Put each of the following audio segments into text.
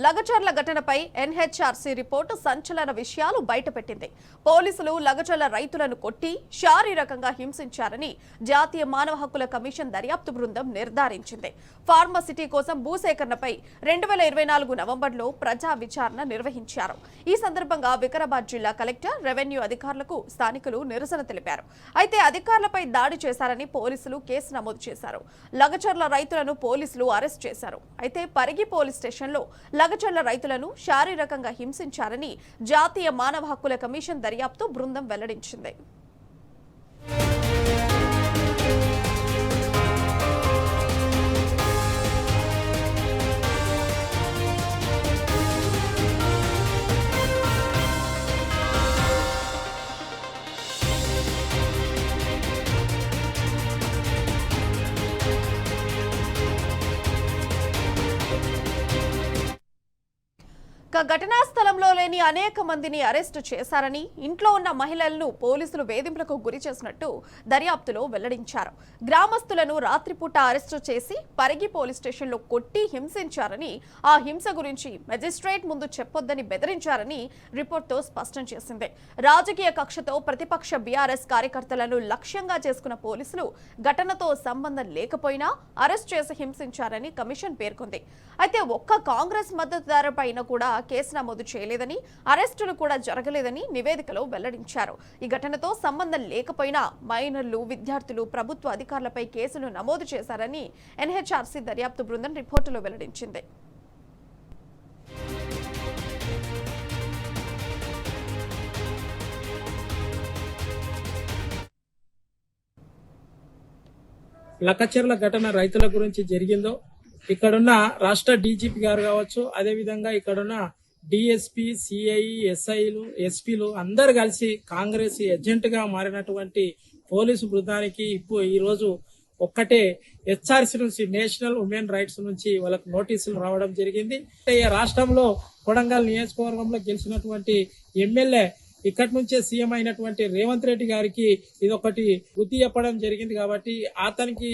లగచర్ల ఘటనపై NHRC report సంచలన విషయాలు బయటపెట్టింది. పోలీసులు లగచర్ల రైతులను కొట్టి శారీరకంగా హింసించారని జాతీయ మానవ హక్కుల కమిషన్ దర్యాప్తు బృందం నిర్ధారించింది. ఫార్మాసిటీ కోసం భూసేకరణపై 2024 నవంబర్లో ప్రజా విచారణ నిర్వహించారు. ఈ సందర్భంగా వికారాబాద్ జిల్లా కలెక్టర్, రెవెన్యూ అధికారులకు స్థానికులు నిరసన తెలిపారు. అయితే అధికారులపై దాడి చేశారని పోలీసులు కేసు నమోదు చేశారు. లగచర్ల రైతులను పోలీసులు అరెస్ట్ చేశారు. అయితే పరిగి పోలీస్ స్టేషన్లో లగచర్ల రైతులను శారీరకంగా హింసించారని జాతీయ మానవ హక్కుల కమిషన్ దర్యాప్తు బృందం వెల్లడించింది. ఘటనా స్థలంలో లేని అనేక మందిని అరెస్టు చేశారని, ఇంట్లో ఉన్న మహిళలను పోలీసులు వేధింపులకు గురి చేసినట్టు దర్యాప్తులో వెల్లడించారు. గ్రామస్తులను రాత్రిపూట అరెస్టు చేసి పరిగి పోలీస్ స్టేషన్లో కొట్టి హింసించారని, ఆ హింస గురించి మెజిస్ట్రేట్ ముందు చెప్పొద్దని బెదిరించారని రిపోర్టుతో స్పష్టం చేసింది. రాజకీయ కక్షతో ప్రతిపక్ష బీఆర్ఎస్ కార్యకర్తలను లక్ష్యంగా చేసుకున్న పోలీసులు ఘటనతో సంబంధం లేకపోయినా అరెస్ట్ చేసి హింసించారని కమిషన్ పేర్కొంది. అయితే ఒక్క కాంగ్రెస్ మద్దతుదారుపైన కూడా కేసు నమోదు చేయలేదని, అరెస్టులు కూడా జరగలేదని నివేదికలో వెల్లడించారు. ఈ ఘటనతో సంబంధం లేకపోయినా మైనర్లు, విద్యార్థులు, ప్రభుత్వ అధికారులపై కేసులు నమోదు చేశారని ఎన్హెచ్ఆర్సీ దర్యాప్తు బృందం రిపోర్టులో వెల్లడించింది. లకచర్ల ఘటన రైతుల గురించి జరిగిందో ఇక్కడున్న రాష్ట్ర డీజీపీ గారు కావచ్చు, అదేవిధంగా ఇక్కడున్న డిఎస్పీ, సిఐ, ఎస్ఐలు, ఎస్పీలు అందరు కలిసి కాంగ్రెస్ ఏజెంట్ గా మారినటువంటి పోలీసు బృందానికి ఈ రోజు ఒక్కటే హెచ్ఆర్సీ నుంచి, నేషనల్ ఉమెన్ రైట్స్ నుంచి వాళ్ళకు నోటీసులు రావడం జరిగింది. రాష్ట్రంలో కొడంగల్ నియోజకవర్గంలో గెలిచినటువంటి ఎమ్మెల్యే ఇక్కడి నుంచే సీఎం అయినటువంటి రేవంత్ రెడ్డి గారికి ఇదొకటి బుద్ధి చెప్పడం జరిగింది. కాబట్టి అతనికి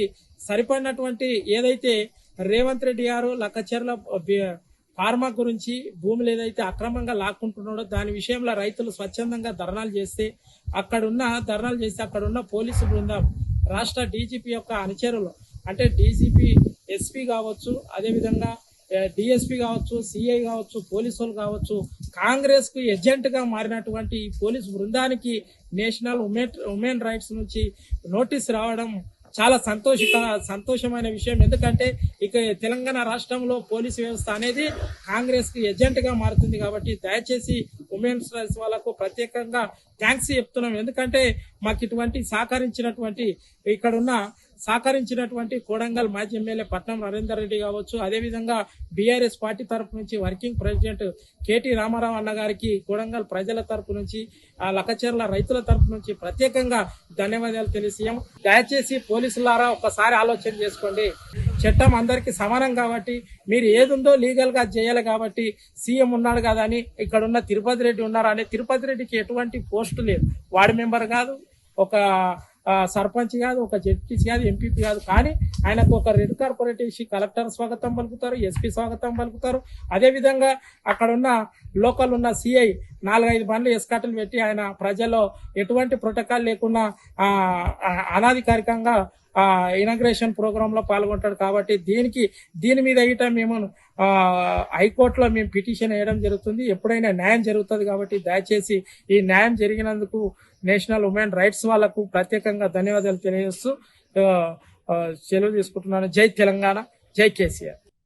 సరిపడినటువంటి ఏదైతే రేవంత్ రెడ్డి గారు లకచర్ల ఫార్మా గురించి భూములు ఏదైతే అక్రమంగా లాక్కుంటున్నాడో దాని విషయంలో రైతులు స్వచ్ఛందంగా ధర్నాలు చేస్తే అక్కడున్న పోలీసు బృందం రాష్ట్ర డీజీపీ యొక్క అనుచరులు అంటే డీజీపీ, ఎస్పీ కావచ్చు, అదేవిధంగా డిఎస్పీ కావచ్చు, సిఐ కావచ్చు, పోలీసు వాళ్ళు కావచ్చు, కాంగ్రెస్ కు ఏజెంట్ గా మారినటువంటి ఈ పోలీసు బృందానికి నేషనల్ ఉమెన్ రైట్స్ నుంచి నోటీస్ రావడం చాలా సంతోషమైన విషయం. ఎందుకంటే ఇక తెలంగాణ రాష్ట్రంలో పోలీసు వ్యవస్థ అనేది కాంగ్రెస్ కి ఏజెంట్ గా మారుతుంది. కాబట్టి దయచేసి ఉమెన్స్ రైట్స్ వాళ్ళకు ప్రత్యేకంగా థ్యాంక్స్ చెప్తున్నాం. ఎందుకంటే మాకు ఇటువంటి సహకరించినటువంటి కొడంగల్ మాజీ ఎమ్మెల్యే పట్నం నరేందర్ రెడ్డి కావచ్చు, అదేవిధంగా బీఆర్ఎస్ పార్టీ తరపు నుంచి వర్కింగ్ ప్రెసిడెంట్ కేటీ రామారావు అన్న గారికి, కొడంగల్ ప్రజల తరపు నుంచి, ఆ లకచర్ల రైతుల తరపు నుంచి ప్రత్యేకంగా ధన్యవాదాలు తెలియజేయం. దయచేసి పోలీసులారా ఒక్కసారి ఆలోచన చేసుకోండి. చట్టం అందరికీ సమానం కాబట్టి మీరు ఏదుందో లీగల్ గా చేయాలి. కాబట్టి సీఎం ఉన్నాడు కదా అని ఇక్కడున్న తిరుపతి రెడ్డి ఉన్నారు అని తిరుపతి రెడ్డికి ఎటువంటి పోస్టు లేదు. వార్డు మెంబర్ కాదు, ఒక సర్పంచ్ కాదు, ఒక జడ్పీసీ కాదు, ఎంపీపీ కాదు. కానీ ఆయనకు ఒక రెడ్ కార్పొరేట్ ఇచ్చి కలెక్టర్ స్వాగతం పలుకుతారు, ఎస్పీ స్వాగతం పలుకుతారు. అదేవిధంగా అక్కడున్న లోకల్ ఉన్న సిఐ 4-5 బండ్లు ఎస్కాట్లు పెట్టి ఆయన ప్రజల్లో ఎటువంటి ప్రోటోకాల్ లేకుండా అనాధికారికంగా ఇనాగ్రేషన్ ప్రోగ్రామ్ లో పాల్గొంటాడు. కాబట్టి దీని మీద ఇట మేము హైకోర్టులో మేము పిటిషన్ వేయడం జరుగుతుంది. ఎప్పుడైనా న్యాయం జరుగుతుంది. కాబట్టి దయచేసి ఈ న్యాయం జరిగినందుకు నేషనల్ ఉమెన్ రైట్స్ వాళ్లకు ప్రత్యేకంగా ధన్యవాదాలు తెలియజేస్తూ సెలవు తీసుకుంటున్నాను. జై తెలంగాణ, జై కేసీఆర్.